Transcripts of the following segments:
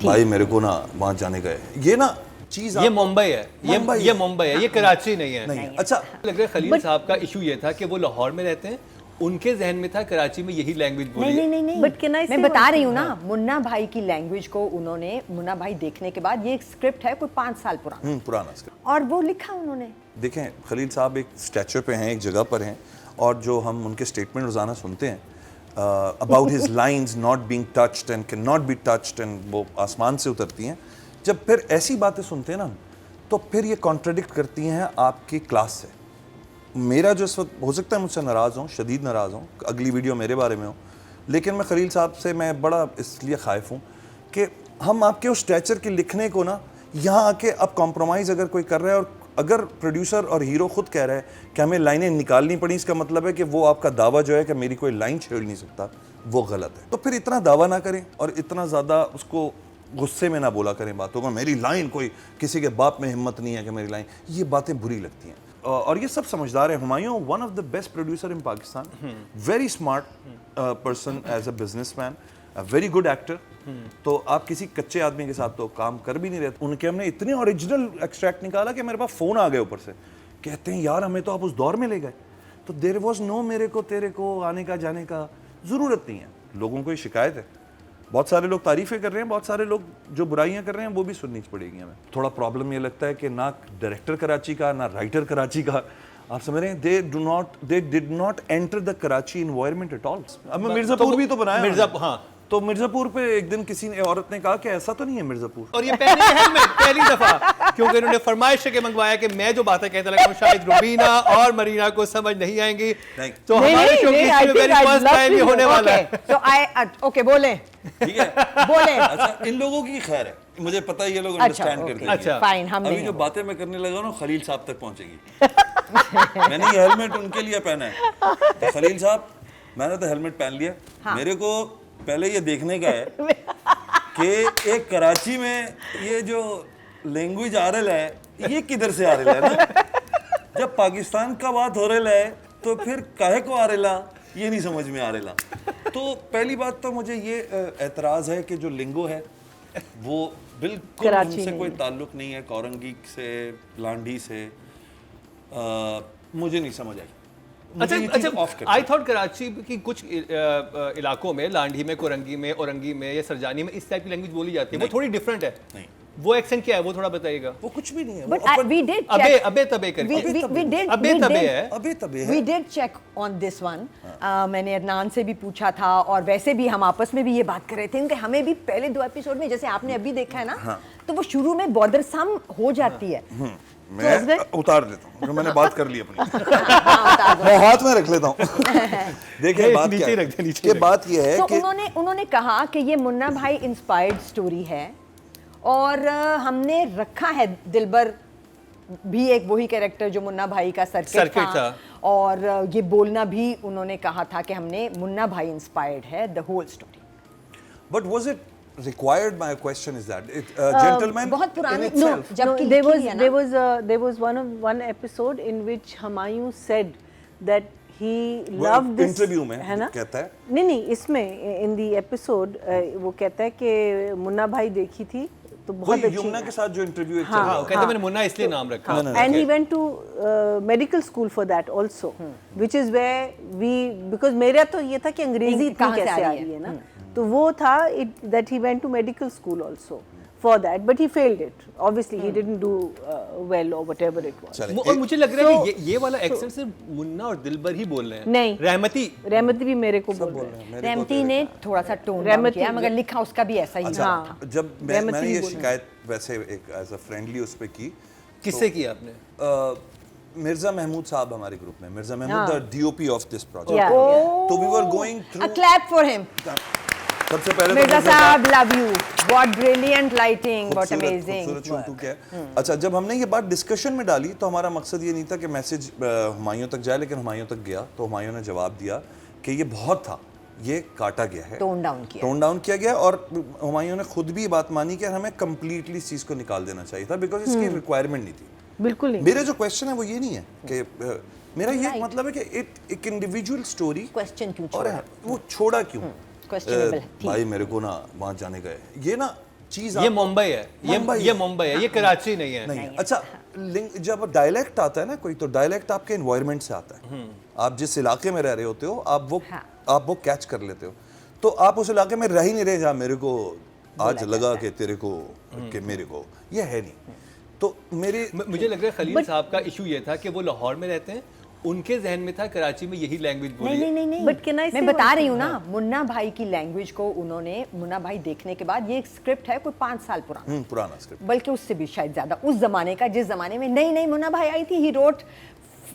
भाई मेरे को ना वहाँ जाने का है, ये ना चीज ये मुंबई है, ये मुंबई है, ये कराची नहीं है। नहीं, अच्छा लग रहा है खलील साहब का इशू ये था कि वो लाहौर में रहते हैं, उनके जहन में था कराची में यही लैंग्वेज बोली। नहीं बट मैं बता रही हूँ ना, मुन्ना भाई की लैंग्वेज को उन्होंने, मुन्ना भाई देखने के बाद, ये एक स्क्रिप्ट है कोई 5 साल पुराना स्क्रिप्ट, और वो लिखा उन्होंने। देखें खलील साहब एक स्टैचर पे हैं, एक जगह पर हैं, और जो हम उनके स्टेटमेंट रोजाना सुनते हैं about his lines not being touched and can not be touched, and वो आसमान से उतरती हैं, जब फिर ऐसी बातें सुनते हैं ना, तो फिर ये कॉन्ट्रडिक्ट करती हैं आपकी क्लास से। मेरा जो इस वक्त, हो सकता है मुझसे नाराज़ हूँ, शदीद नाराज़ हूँ, अगली वीडियो मेरे बारे में हो, लेकिन मैं खलील साहब से मैं बड़ा इसलिए खाइफ हूँ कि हम आपके उस स्टैचर के लिखने को ना, यहाँ आके अब कॉम्प्रोमाइज़ अगर कोई कर रहा है, और अगर प्रोड्यूसर और हीरो खुद कह रहा है कि हमें लाइनें निकालनी पड़ी, इसका मतलब है कि वो आपका दावा जो है कि मेरी कोई लाइन छेड़ नहीं सकता, वो गलत है। तो फिर इतना दावा ना करें और इतना ज़्यादा उसको गुस्से में ना बोला करें बातों का, मेरी लाइन, कोई किसी के बाप में हिम्मत नहीं है कि मेरी लाइन, ये बातें बुरी लगती हैं। और ये सब समझदार है। Humayun one of the best producer in Pakistan, very smart person as a businessman, a very good actor. तो आप किसी कच्चे आदमी के साथ तो काम कर भी नहीं रहे। उनके हमने इतने ओरिजिनल एक्सट्रैक्ट निकाला कि मेरे पास फ़ोन आ गए ऊपर से, कहते हैं यार हमें तो आप उस दौर में ले गए। तो देयर वाज नो मेरे को तेरे को आने का जाने का ज़रूरत नहीं है। लोगों को ये शिकायत है, बहुत सारे लोग तारीफ़ें कर रहे हैं, बहुत सारे लोग जो बुराइयां कर रहे हैं वो भी सुननी पड़ेगी हमें। थोड़ा प्रॉब्लम ये लगता है कि ना डायरेक्टर कराची का, ना राइटर कराची का, आप समझ रहे हैं, दे did not enter the Karachi environment at all. अब मिर्जापुर भी तो बनाया, हाँ, तो मिर्जापुर पे एक दिन किसी ने, औरत ने कहा कि ऐसा तो नहीं है मिर्जापुर, और ये पहली दफा क्योंकि इन्होंने फरमाइश के मंगवाया कि मैं जो बातें कहता लगा हूं शायद रुबीना और मरीना को समझ नहीं आएंगी, तो हमारे शो की वेरी फर्स्ट टाइम ये होने वाला है। तो ओके बोले, ठीक है बोले। अच्छा, इन लोगों की खैर है, मुझे पता है ये लोग अंडरस्टैंड करते हैं। अच्छा फाइन, हम अभी जो बातें मैं करने लगा ना खलील साहब तक पहुंचेगी। मैंने ये हेलमेट उनके लिए पहना है, तो खलील साहब मैंने तो हेलमेट पहन लिया, मेरे को पहले ये देखने का है कि एक कराची में ये जो लैंग्वेज आ रहा है ये किधर से आ रहा है ना। जब पाकिस्तान का बात हो रहा है तो फिर काहे को आ रहा, ये नहीं समझ में आ रहा। तो पहली बात तो मुझे ये एतराज़ है कि जो लिंगो है वो बिल्कुल उनसे कोई ताल्लुक नहीं है, कोरंगी से, लांडी से, मुझे नहीं समझ आई। अच्छा, आई थॉट कराची की कुछ इलाकों में, लांडी में, कोरंगी में, औरंगी में या सरजानी में इस टाइप की लैंग्वेज बोली जाती है, वो थोड़ी डिफरेंट है। नहीं, वो एक्सेंट क्या है, वो थोड़ा बताइएगा। वो कुछ भी नहीं है, बट वी डिड अबे तबे करके we did check on this one. मैंने अदनान से भी पूछा था, और वैसे भी हम आपस में भी ये बात कर रहे थे कि हमें भी पहले 2 एपिसोड में, जैसे आपने अभी देखा है ना, तो वो शुरू में बॉर्डरसम हो जाती है। मैं उतार देता हूँ, मैंने बात कर ली अपनी। मैं हाथ में रख लेता हूँ। देखिए बात क्या है, ये बात ये है कि उन्होंने कहा कि ये मुन्ना भाई इंस्पायर्ड स्टोरी है, और हमने रखा है दिलबर भी एक वही कैरेक्टर जो मुन्ना भाई का सर्किट था, और ये बोलना भी उन्होंने कहा था कि हमने मुन्ना भाई इंस्पायर्ड है the whole story. But was it required? My question is that gentleman बहुत पुराने there was one episode in which Humayun said that he loved this interview में है ना, कहता है नहीं इसमें in the episode वो कहता है कि मुन्ना भाई देखी थी तो बहुत अच्छी, यमुना के साथ जो इंटरव्यू एक हाँ, कहते मैंने मुन्ना इसलिए नाम रखा, and he went to medical school for that also, which is where because मेरा तो ये था कि अंग्रेजी इतनी कैसे आ रही है ना, तो वो था that he went to medical school also for that, but he failed it. Obviously, he didn't do well or whatever it was. और मुझे लग रहा है कि ये वाला एक्सेंट सिर्फ मुन्ना और दिलबर ही बोल रहे हैं। नहीं, रहमती भी मेरे को बोल रहे हैं। रहमती ने थोड़ा सा टोन डाउन किया, मगर लिखा उसका भी ऐसा ही था। जब मैंने ये शिकायत वैसे एक एज अ फ्रेंडली उस पे की, किससे की आपने? मिर्जा महमूद साहब हमारे ग्रुप में, Mirza Mahmood the DOP of this project, तो we were going through, a clap for him. सबसे पहले मिर्जा साहब love you, what brilliant lighting, what amazing. अच्छा, जब हमने ये बात डिस्कशन में डाली तो हमारा मकसद ये नहीं था कि मैसेज हुमायूं तक जाए, लेकिन हुमायूं तक गया तो हुमायूं ने जवाब दिया कि ये बहुत था, ये काटा गया है, टोन डाउन किया गया, और हुमायूं ने खुद भी बात मानी कि हमें कंप्लीटली इस चीज़ को निकाल देना चाहिए था, बिकॉज इसकी रिक्वायरमेंट नहीं थी। बिल्कुल नहीं। मेरे जो क्वेश्चन है वो ये नहीं है कि मेरा ये मतलब है कि एक इंडिविजुअल स्टोरी क्वेश्चन क्यों और वो छोड़ा क्यों, क्वेश्चनेबल है भाई मेरे को ना वहाँ जाने का है, ये ना चीज ये मुंबई है, ये मुंबई है, ये कराची नहीं है। नहीं अच्छा, जब डायलेक्ट आता है ना कोई, तो डायलेक्ट आपके एनवायरनमेंट से आता है। आप जिस इलाके में रह रहे होते हो आप वो कैच कर लेते हो। तो आप उस इलाके में रह ही नहीं रहे जहाँ मेरे को आज लगा कि तेरे को कि मेरे को, ये है नहीं। तो मुझे लग रहा है खलील साहब का इशू ये था कि वो लाहौर में रहते हैं, उनके जहन में था कराची में यही लैंग्वेज बोली। नहीं बट मैं बता रही हूँ ना, मुन्ना भाई की लैंग्वेज को उन्होंने, मुन्ना भाई देखने के बाद, ये एक स्क्रिप्ट है कोई 5 साल पुराना स्क्रिप्ट, बल्कि उससे भी शायद ज्यादा, उस जमाने का, जिस जमाने में नई मुन्ना भाई आई थी, ही रोट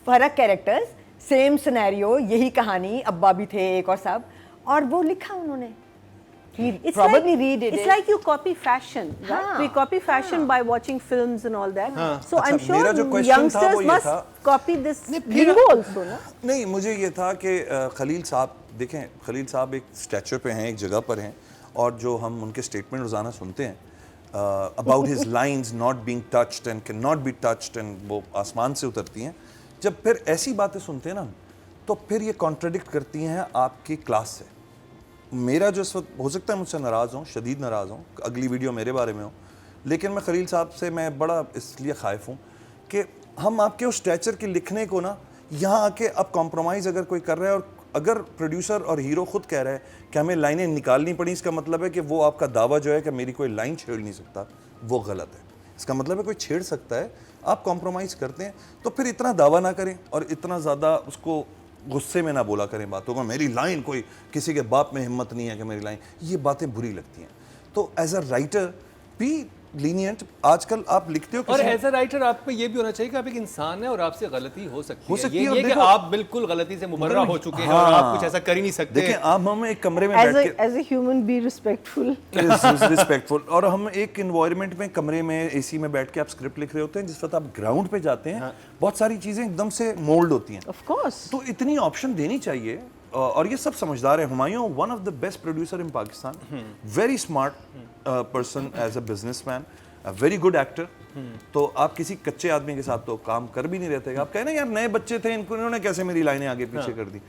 फर्क कैरेक्टर्स, सेम सिनेरियो, यही कहानी, अब्बा भी थे एक और सब, और वो लिखा उन्होंने। It's like you copy fashion, right? We copy fashion by watching films and all that. So I'm sure youngsters must copy this lingo also, ना? नहीं, मुझे ये था कि खलील साहब, देखें खलील साहब एक स्टैचर पे हैं, एक जगह पर हैं, और जो हम उनके स्टेटमेंट रोज़ाना सुनते हैं about his lines not being touched and can not be touched, and वो आसमान से उतरती हैं, जब फिर ऐसी बातें सुनते हैं ना, तो फिर ये कॉन्ट्रडिक्ट करती हैं आपकी क्लास से। मेरा जो इस वक्त, हो सकता है मुझसे नाराज़ हूँ, शदीद नाराज़ हूँ, अगली वीडियो मेरे बारे में हो, लेकिन मैं खलील साहब से मैं बड़ा इसलिए ख़ाइफ हूँ कि हम आपके उस स्टैचर के लिखने को ना, यहाँ आके अब कॉम्प्रोमाइज़ अगर कोई कर रहा है, और अगर प्रोड्यूसर और हीरो खुद कह रहा है कि हमें लाइनें निकालनी पड़ी, इसका मतलब है कि वो आपका दावा जो है कि मेरी कोई लाइन छेड़ नहीं सकता, वो गलत है। इसका मतलब है कोई छेड़ सकता है, आप कॉम्प्रोमाइज़ करते हैं, तो फिर इतना दावा ना करें और इतना ज़्यादा उसको गुस्से में ना बोला करें बातों को, मेरी लाइन, कोई किसी के बाप में हिम्मत नहीं है कि मेरी लाइन, ये बातें बुरी लगती हैं। तो as a writer be lenient, आजकल आप लिखते हो, और एज अ राइटर आप पे ये भी होना चाहिए कि आप एक इंसान है और आपसे गलती हो सकती है। ये कि आप बिल्कुल गलती से मुबर्रा हो चुके हैं और आप कुछ ऐसा कर ही नहीं सकते। देखिए, आप हम एक कमरे में बैठ के as a human be respectful, respectful, और हम एक एनवायरनमेंट में, कमरे में, एसी में बैठ के आप स्क्रिप्ट लिख रहे होते हैं, जिस वक्त आप ग्राउंड पे जाते हैं, बहुत सारी चीजें एकदम से मोल्ड होती हैं। ऑफ कोर्स, तो इतनी ऑप्शन देनी चाहिए, और ये सब समझदार है। Humayun, one of the best producer in Pakistan, very smart person as a businessman, a very good actor. तो आप किसी कच्चे आदमी के साथ तो काम कर भी नहीं रहते। आप कहें ना यार, नए बच्चे थे, इन्होंने कैसे मेरी लाइनें आगे पीछे कर दी।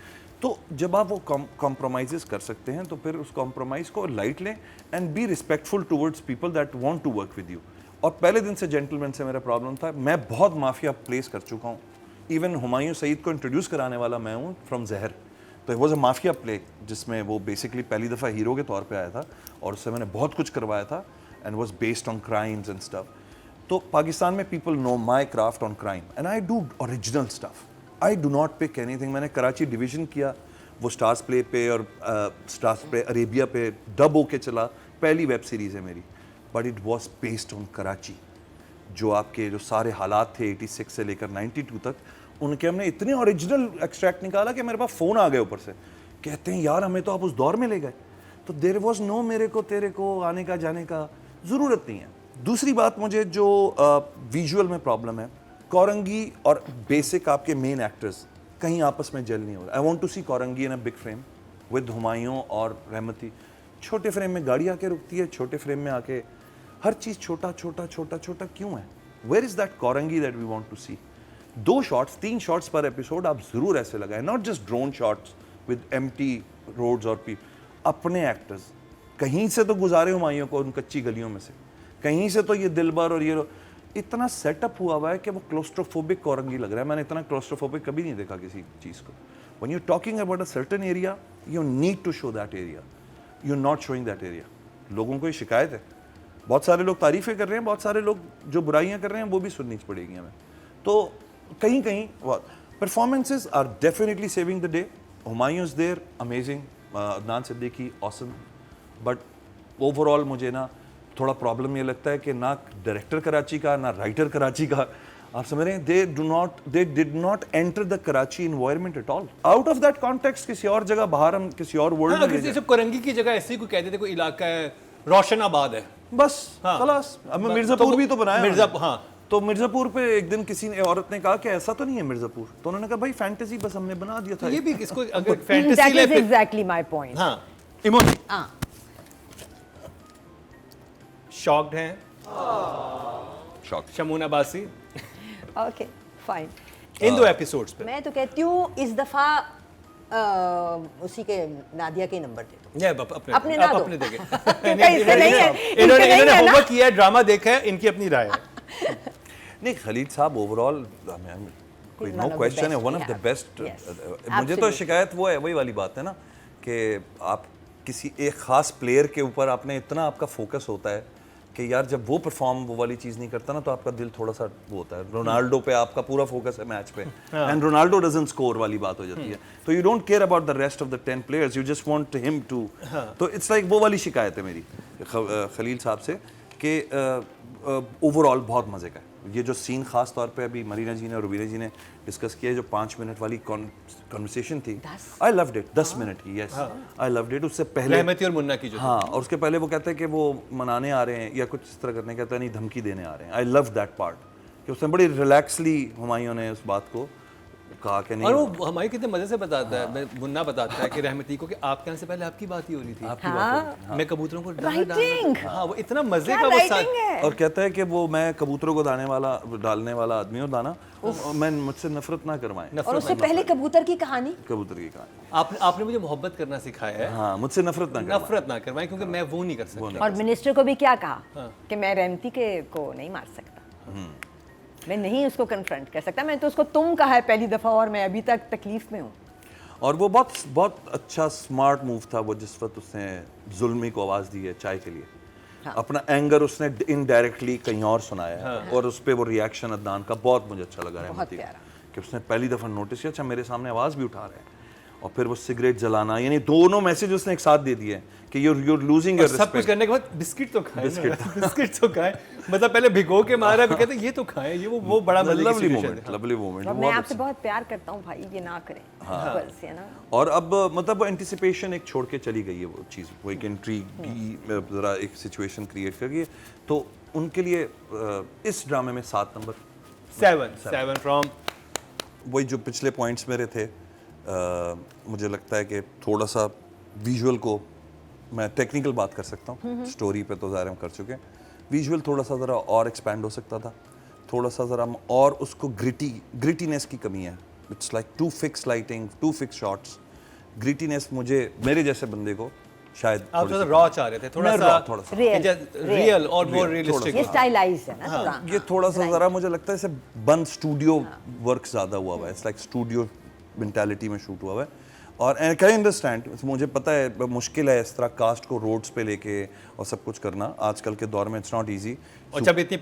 तो जब आप वो कॉम्प्रोमाइज़ कर सकते हैं, तो फिर उस कॉम्प्रोमाइज़ को लाइट लें and be respectful towards people that want to work with you. और पहले दिन से जेंटलमैन से मेरा प्रॉब्लम था, मैं बहुत माफिया प्लेस कर चुका हूँ। इवन हुमायूं सईद को इंट्रोड्यूस कराने वाला मैं हूँ फ्रॉम जहर। तो it was a mafia play, जिसमें वो बेसिकली पहली दफ़ा हीरो के तौर पे आया था, और उससे मैंने बहुत कुछ करवाया था, and was based on crimes and stuff. तो पाकिस्तान में people know my craft on crime, and I do original stuff, I do not pick anything. मैंने कराची डिवीज़न किया, वो स्टार्स प्ले पे और स्टार्स प्ले अरेबिया पे डब होके चला, पहली वेब सीरीज़ है मेरी, but it was based on Karachi. जो आपके जो सारे हालात थे 86 से लेकर 92 तक, उनके हमने इतने ओरिजिनल एक्सट्रैक्ट निकाला कि मेरे पास फ़ोन आ गए ऊपर से, कहते हैं यार हमें तो आप उस दौर में ले गए। तो देयर वाज नो मेरे को तेरे को आने का जाने का ज़रूरत नहीं है। दूसरी बात, मुझे जो विजुअल में प्रॉब्लम है, कौरंगी और बेसिक आपके मेन एक्टर्स कहीं आपस में जल नहीं हो रहा। I want to see Korangi in a big frame with Humayun और रहमती। छोटे फ्रेम में गाड़ी आके रुकती है, छोटे फ्रेम में आके हर चीज़ छोटा छोटा छोटा छोटा क्यों है? Where is that Korangi that we want to see? 2 shots 3 shots पर एपिसोड आप ज़रूर ऐसे लगाएं, not just drone shots with empty roads और अपने एक्टर्स कहीं से तो गुजारे हुमायूं को उन कच्ची गलियों में से, कहीं से तो ये दिलबर और ये इतना सेटअप हुआ हुआ है कि वो क्लोस्ट्रोफोबिक कौरंगी लग रहा है। मैंने इतना क्लोस्ट्रोफोबिक कभी नहीं देखा किसी चीज़ को। When you talking about a certain area, you need to show that area, you not showing that area. लोगों को ये शिकायत है, बहुत सारे लोग तारीफ़ें कर रहे हैं, बहुत सारे लोग जो बुराइयां कर रहे हैं वो भी सुननी पड़ेगी हमें। तो कहीं कहीं performances are definitely saving the day. Humayun is there, amazing, Adnan Siddiqui awesome, but overall मुझे ना थोड़ा प्रॉब्लम ये लगता है कि ना डायरेक्टर कराची का ना राइटर कराची का, आप समझ रहे हैं, दे did not enter the Karachi environment at all. Out of that context किसी और जगह बाहर हम किसी और वर्ल्ड में किसी कौरंगी की जगह ऐसे ही कोई कहते थे कोई इलाका है रोशनाबाद है, बस खलास। अब मिर्जापुर भी तो बनाया, हाँ। तो मिर्जापुर पे एक दिन किसी ने औरत ने कहा कि ऐसा तो नहीं है मिर्जापुर, तो उन्होंने कहा भाई फैंटेसी बस हमने बना दिया था। ये भी इसको अगर fantasy that is exactly my point. हाँ, इमोजी हां, शॉक्ड हैं, shocked Shamoon Abbasi okay fine. इन 2 एपिसोड्स पे मैं तो कहती हूँ इस दफा उसी के नादिया के नंबर दे दो। ये अपने अपने ना दो। अपने देंगे। इससे नहीं है, इन्होंने नहीं है ना? होमवर्क किया है, ड्रामा देखा है, इनकी अपनी राय है। नहीं, खलील साहब ओवरऑल कोई नो क्वेश्चन है वन ऑफ द बेस्ट। मुझे तो शिकायत वो है, वही वाली बात है ना कि आप किसी एक खास प्लेयर के ऊपर आपने इतना आपका फोकस होता है कि यार जब वो परफॉर्म वो वाली चीज़ नहीं करता ना तो आपका दिल थोड़ा सा वो होता है। रोनाल्डो पे आपका पूरा फोकस है मैच पे एंड रोनाल्डो डजंट स्कोर वाली बात हो जाती है, तो you don't care about the rest of the 10 players, you just want him to. तो इट्स लाइक वो वाली शिकायत है मेरी खलील साहब से कि ओवरऑल बहुत मज़े का है ये जो सीन। खास तौर पे अभी मरीना जी ने और रुबीना जी ने डिस्कस किया जो 5 मिनट वाली कॉन्वर्सेशन थी, आई लव्ड इट। 10 मिनट की, यस आई लव्ड इट। उससे पहले रहमती और मुन्ना की जो हाँ, और उसके पहले वो कहते हैं कि वो मनाने आ रहे हैं या कुछ इस तरह करने, कहते हैं नहीं धमकी देने आ रहे हैं। आई लव दैट पार्ट कि उसने बड़ी रिलैक्सली हुमायूं ने उस बात को कहा कि नहीं। और वो हमारे कितने मजे से बताता है, मुन्ना बताता है कि रहमती को कि आपके यहाँ से पहले आपकी बात ही हो रही थी, आपकी बात हो, मैं कबूतरों को Writing! हाँ, वो इतना मजे का वो साथ। और कहता है कि वो मैं कबूतरों को डालने वाला आदमी हूँ दाना, और मैं मुझसे नफरत ना करवाएं। और उससे पहले कबूतर की कहानी, कबूतर की कहानी आपने मुझे मोहब्बत करना सिखाया है, हाँ, मुझसे नफरत ना करवाएं क्योंकि मैं वो नहीं कर सकता। और मिनिस्टर को भी क्या कहा कि मैं रहमती के को नहीं मार सकता, मैं नहीं उसको कन्फ्रंट कर सकता, मैं तो उसको तुम कहा है पहली दफा और मैं अभी तक तकलीफ में हूँ। और वो बहुत अच्छा स्मार्ट मूव था वो जिस वक्त उसने जुल्मी को आवाज़ दी है चाय के लिए। अपना एंगर उसने इनडायरेक्टली कहीं और सुनाया है और उस पर वो रिएक्शन अदनान का बहुत मुझे अच्छा लगा रहमती का कि उसने पहली दफ़ा नोटिस किया अच्छा मेरे सामने आवाज़ भी उठा रहे हैं, और फिर वो सिगरेट जलाना, यानी दोनों मैसेज उसने एक साथ दे दिए कि you're losing your सब कुछ करने के बाद बिस्किट तो खाए, बिस्किट तो खाए, मतलब पहले भिगो के मारा, फिर कहते ये तो खाए, ये वो बड़ा लवली मोमेंट। मैं आपसे बहुत प्यार करता हूँ भाई, ये ना करें बस, है ना। और अब मतलब एंटिसिपेशन एक छोड़ के चली गई है वो चीज़, वो एक इंट्रीग की ज़रा एक सिचुएशन क्रिएट कर गई है, तो उनके लिए इस ड्रामे में 7 नंबर 7 फ्रॉम। वही जो पिछले पॉइंट्स मेरे थे, मुझे लगता है कि थोड़ा सा विजुअल को मैं टेक्निकल बात कर सकता हूँ, स्टोरी पे तो ज़ाहिर हम कर चुके हैं, विजुअल थोड़ा सा ज़रा और एक्सपैंड हो सकता था, थोड़ा सा ज़रा और उसको ग्रिटीनेस की कमी है। It's like to fix lighting, to fix shots, grittiness मुझे मेरे जैसे बंदे को शायद आप थोड़ा रॉ चाह रहे थे, थोड़ा सा रियल और मोर रियलिस्टिक, ये स्टाइलाइज्ड है ना थोड़ा, ये थोड़ा सा ज़रा मुझे लगता है जैसे बंद स्टूडियो वर्क ज़्यादा हुआ हुआ है, इट्स लाइक स्टूडियो मेंटालिटी में शूट हुआ हुआ है। और आई कैन अंडरस्टैंड, मुझे पता है मुश्किल है इस तरह कास्ट को रोड्स पे लेके और सब कुछ करना आजकल के दौर में, इट्स नॉट इजी। और जब इतनी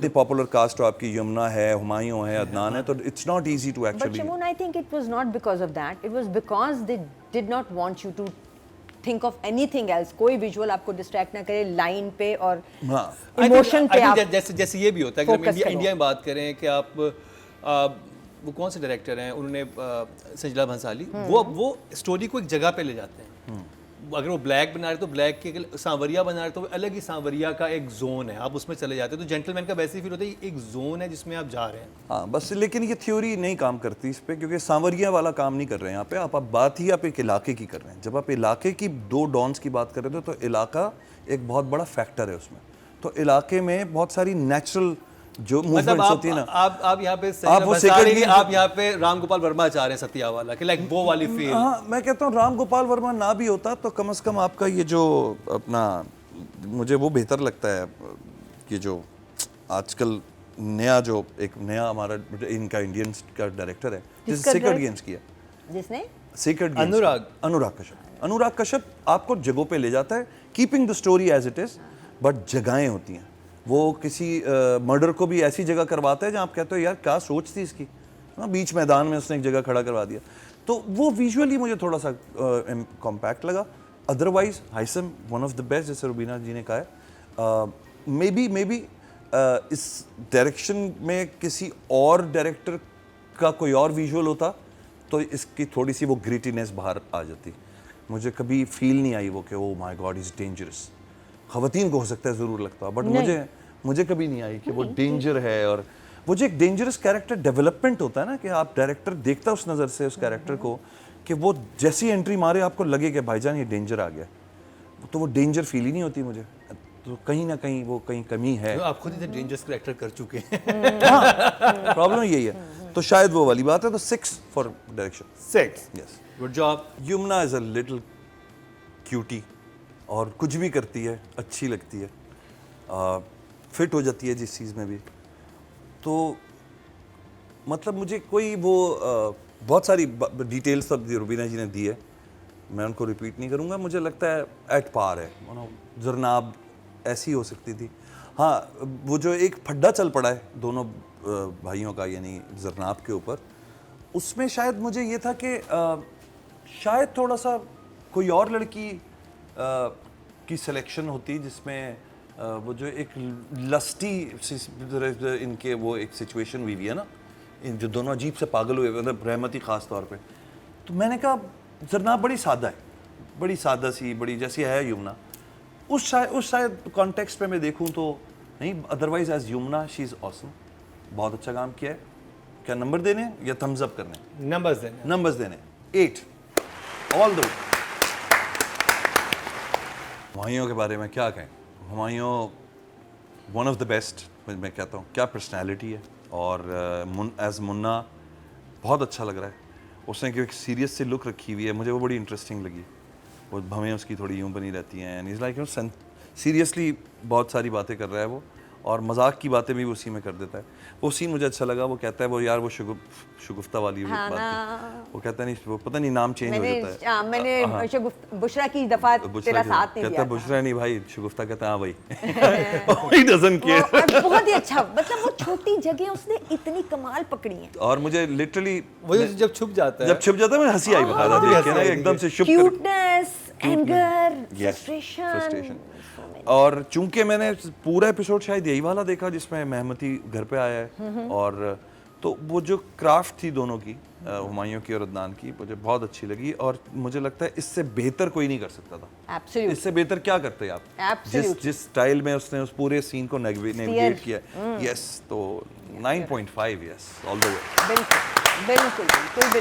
पॉपुलर कास्ट हो, आपकी यमुना है, हुमायूं है, अदनान है, तो it's not easy to actually. But Shimon, I think it was not because of that, it was because they did not want you to think of anything else, कोई विजुअल आपको डिस्ट्रैक्ट ना करे लाइन पे और इमोशन पे। आप जैसे ये भी होता है कि इंडिया में बात करें कि आप वो कौन से डायरेक्टर हैं, उन्होंने सजला भंसाली, वो स्टोरी को एक जगह पे ले जाते हैं। अगर वो ब्लैक बना रहे तो ब्लैक के, सांवरिया बना रहे तो अलग ही सांवरिया का एक जोन है, आप उसमें चले जाते हैं। तो जेंटलमैन का वैसे ही फील होता है एक जोन है जिसमें आप जा रहे हैं। हाँ बस, लेकिन ये थ्योरी नहीं काम करती इस पे, क्योंकि सांवरिया वाला काम नहीं कर रहे हैं यहाँ पे। आप बात ही आप एक इलाके की कर रहे हैं। जब आप इलाके की 2 डॉन्स की बात कर रहे थे तो इलाका एक बहुत बड़ा फैक्टर है उसमें। तो इलाके में बहुत सारी नेचुरल जो मूवमेंट्स होती है ना, आप यहाँ पे आप यहाँ पे राम गोपाल वर्मा चाह रहे हैं सत्या वाला कि लाइक वो वाली फील। हाँ, मैं कहता हूँ राम गोपाल वर्मा ना भी होता तो कम से कम आपका ये जो अपना, मुझे वो बेहतर लगता है कि जो आजकल नया जो एक नया हमारा इनका इंडियन का डायरेक्टर है जिसने सीक्रेट गेम्स किया, जिसने सीक्रेट गेम्स, अनुराग कश्यप आपको जगहों पे ले जाता है, keeping the story as it is, but जगहें होती हैं। वो किसी मर्डर को भी ऐसी जगह करवाता है जहाँ आप कहते हो यार क्या सोच थी इसकी, बीच मैदान में उसने एक जगह खड़ा करवा दिया। तो वो विजुअली मुझे थोड़ा सा कॉम्पैक्ट लगा। Otherwise Haisam one of the best, जैसे रुबीना जी ने कहा है। मे बी इस डायरेक्शन में किसी और डायरेक्टर का कोई और विजुअल होता तो इसकी थोड़ी सी वो ग्रिटीनेस बाहर आ जाती। मुझे कभी फील नहीं आई वो कि oh my God is dangerous. ख़वातीन को हो सकता है ज़रूर लगता, बट मुझे कभी नहीं आई कि वो डेंजर है। और वो जो एक डेंजरस कैरेक्टर डेवलपमेंट होता है ना, कि आप डायरेक्टर देखता है उस नज़र से उस कैरेक्टर को कि वो जैसी एंट्री मारे आपको लगे कि भाईजान ये डेंजर आ गया, तो वो डेंजर फील ही नहीं होती मुझे। तो कहीं ना कहीं वो कहीं कमी है। तो आप खुद इतने डेंजरस कैरेक्टर कर चुके हैं। हाँ, प्रॉब्लम यही है। तो शायद वो वाली बात है। तो 6 for direction. 6 yes. Good job. Yamuna is a little cutie और कुछ भी करती है अच्छी लगती है, फिट हो जाती है जिस चीज़ में भी। तो मतलब मुझे कोई वो बहुत सारी डिटेल्स सब रुबीना जी ने दी है, मैं उनको रिपीट नहीं करूँगा। मुझे लगता है एट पार है, जरनाब ऐसी हो सकती थी। हाँ, वो जो एक फड्डा चल पड़ा है दोनों भाइयों का, यानी जरनाब के ऊपर, उसमें शायद मुझे ये था कि शायद थोड़ा सा कोई और लड़की की सिलेक्शन होती जिसमें वो जो एक लस्टी इनके वो एक सिचुएशन हुई है ना, इन जो दोनों अजीब से पागल हुए, मतलब रहमती ख़ास तौर पे। तो मैंने कहा जरनाब बड़ी सादा है, बड़ी सादा सी, बड़ी जैसी है यमुना। उस शायद कॉन्टेक्स्ट पे मैं देखूं तो नहीं, otherwise as Yamuna she is awesome, बहुत अच्छा काम किया है। क्या नंबर देने या थम्स अप करने? नंबर्स देने 8 ऑल द वे। हुमायूं के बारे में क्या कहें? Humayun one of the best, मैं कहता हूँ, क्या पर्सनैलिटी है। और एज मुन्ना बहुत अच्छा लग रहा है। उसने क्योंकि सीरियस से लुक रखी हुई है, मुझे वो बड़ी इंटरेस्टिंग लगी। वो भवें उसकी थोड़ी यूँ बनी रहती हैं, एंड इज़ लाइक सीरियसली बहुत सारी बातें कर रहा है वो, और मजाक की बातें भी उसी में कर देता है। वो सीन मुझे अच्छा लगा। वो कहता है वो यार वो शुगुफ्ता वाली बात थी। वो कहता नहीं, वो पता नहीं नाम चेंज हो जाता है। मैंने बुशरा की दफा तेरा साथ नहीं कहता दिया है बुशरा नहीं भाई, शुगुफ्ता कहता है हाँ भाई। He doesn't care. बहुत ही अच्छा, मतलब वो छोटी जगह उसने इतनी कमाल पकड़ी है। और मुझे लिटरली वो जब छुप जाता है, मुझे हंसी आई बता देख के ना, एकदम से शुभ क्यूटनेस, एंगर, फ्रस्ट्रेशन। और चूंकि मैंने पूरा एपिसोड शायद यही वाला देखा जिसमें मेहमती घर पे आया है, और तो वो जो क्राफ्ट थी दोनों की, हुमायूं की और अदनान की, मुझे बहुत अच्छी लगी। और मुझे लगता है इससे बेहतर कोई नहीं कर सकता था। Absolute. इससे बेहतर क्या करते आप? Absolute. जिस स्टाइल में उसने उस पूरे सीन को नेविगेट किया, यस, तो 9.5, यस, ऑल द वे। बिल्कुल बिल्कुल बिल्कुल।